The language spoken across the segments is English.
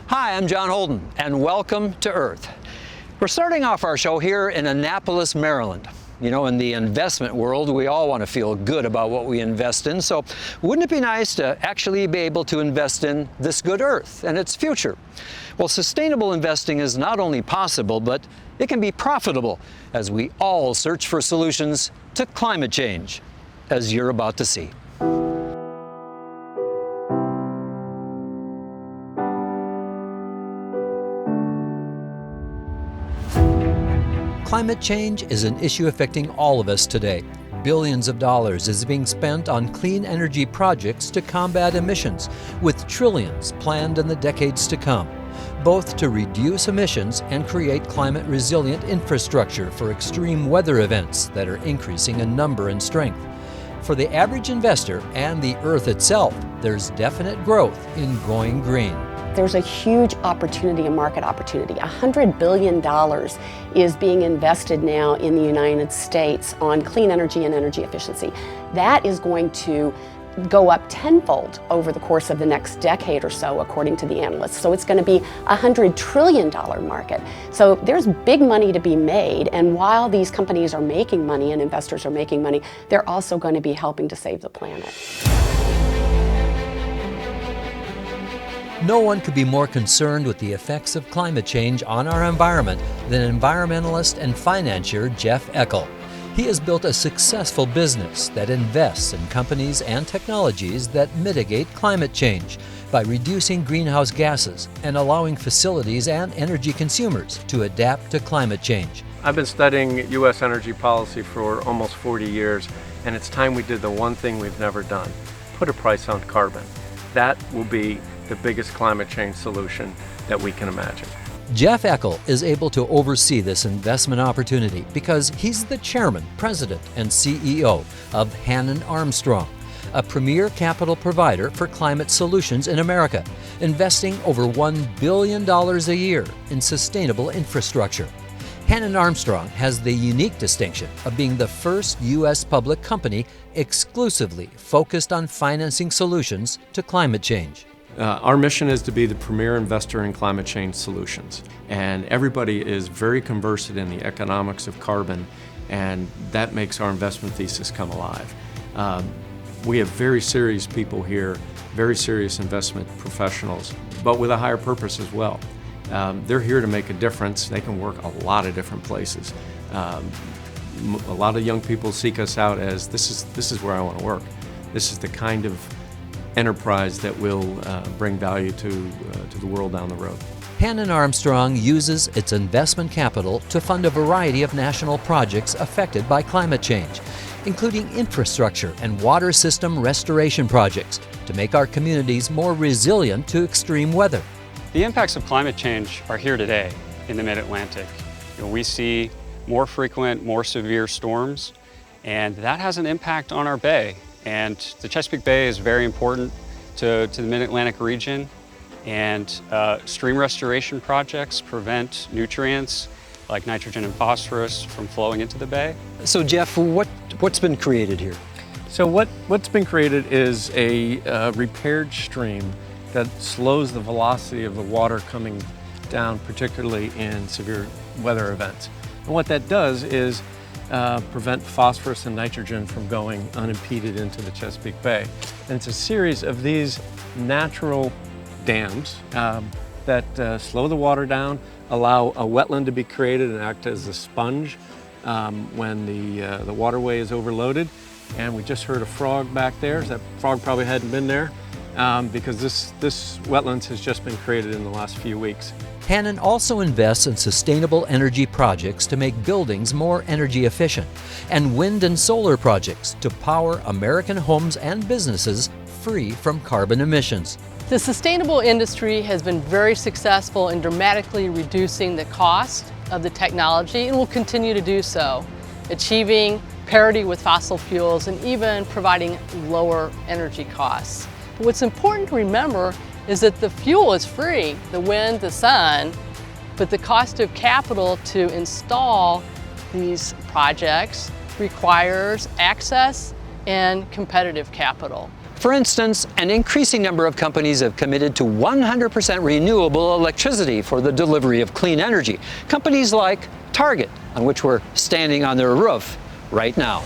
Hi, I'm John Holden, and welcome to Earth. We're starting off our show here in Annapolis, Maryland. You know, in the investment world, we all want to feel good about what we invest in, so wouldn't it be nice to actually be able to invest in this good Earth and its future? Well, sustainable investing is not only possible, but it can be profitable as we all search for solutions to climate change, as you're about to see. Climate change is an issue affecting all of us today. Billions of dollars is being spent on clean energy projects to combat emissions, with trillions planned in the decades to come, both to reduce emissions and create climate-resilient infrastructure for extreme weather events that are increasing in number and strength. For the average investor and the Earth itself, there's definite growth in going green. There's a huge opportunity, a market opportunity. $100 billion is being invested now in the United States on clean energy and energy efficiency. That is going to go up tenfold over the course of the next decade or so, according to the analysts. So it's going to be a $100 trillion market. So there's big money to be made, and while these companies are making money and investors are making money, they're also going to be helping to save the planet. No one could be more concerned with the effects of climate change on our environment than environmentalist and financier Jeff Eckel. He has built a successful business that invests in companies and technologies that mitigate climate change by reducing greenhouse gases and allowing facilities and energy consumers to adapt to climate change. I've been studying U.S. energy policy for almost 40 years, and it's time we did the one thing we've never done: put a price on carbon. That will be the biggest climate change solution that we can imagine. Jeff Eckel is able to oversee this investment opportunity because he's the chairman, president, and CEO of Hannon Armstrong, a premier capital provider for climate solutions in America, investing over $1 billion a year in sustainable infrastructure. Hannon Armstrong has the unique distinction of being the first U.S. public company exclusively focused on financing solutions to climate change. Our mission is to be the premier investor in climate change solutions, and everybody is very conversant in the economics of carbon, and that makes our investment thesis come alive. We have very serious people here, very serious investment professionals, but with a higher purpose as well. They're here to make a difference. They can work a lot of different places. A lot of young people seek us out as this is where I want to work. This is the kind of enterprise that will bring value to the world down the road. Hannon Armstrong uses its investment capital to fund a variety of national projects affected by climate change, including infrastructure and water system restoration projects to make our communities more resilient to extreme weather. The impacts of climate change are here today in the Mid-Atlantic. We see more frequent, more severe storms, and that has an impact on our bay. And the Chesapeake Bay is very important to the Mid-Atlantic region, and stream restoration projects prevent nutrients like nitrogen and phosphorus from flowing into the bay. So Jeff, what's been created here? So what's been created is a repaired stream that slows the velocity of the water coming down, particularly in severe weather events. And what that does is prevent phosphorus and nitrogen from going unimpeded into the Chesapeake Bay. And it's a series of these natural dams that slow the water down, allow a wetland to be created and act as a sponge when the waterway is overloaded. And we just heard a frog back there. That frog probably hadn't been there because this wetlands has just been created in the last few weeks. Hannon also invests in sustainable energy projects to make buildings more energy efficient, and wind and solar projects to power American homes and businesses free from carbon emissions. The sustainable industry has been very successful in dramatically reducing the cost of the technology and will continue to do so, achieving parity with fossil fuels and even providing lower energy costs. But what's important to remember is that the fuel is free, the wind, the sun, but the cost of capital to install these projects requires access and competitive capital. For instance, an increasing number of companies have committed to 100% renewable electricity for the delivery of clean energy. Companies like Target, on which we're standing on their roof right now.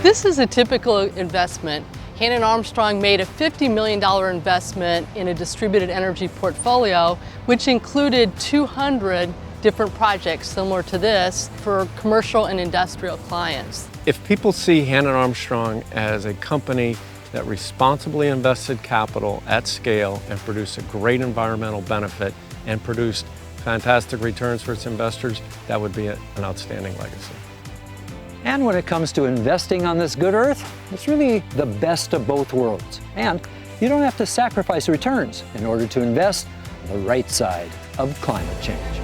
This is a typical investment. Hannon Armstrong made a $50 million investment in a distributed energy portfolio, which included 200 different projects similar to this for commercial and industrial clients. If people see Hannon Armstrong as a company that responsibly invested capital at scale and produced a great environmental benefit and produced fantastic returns for its investors, that would be an outstanding legacy. And when it comes to investing on this good earth, it's really the best of both worlds. And you don't have to sacrifice returns in order to invest on the right side of climate change.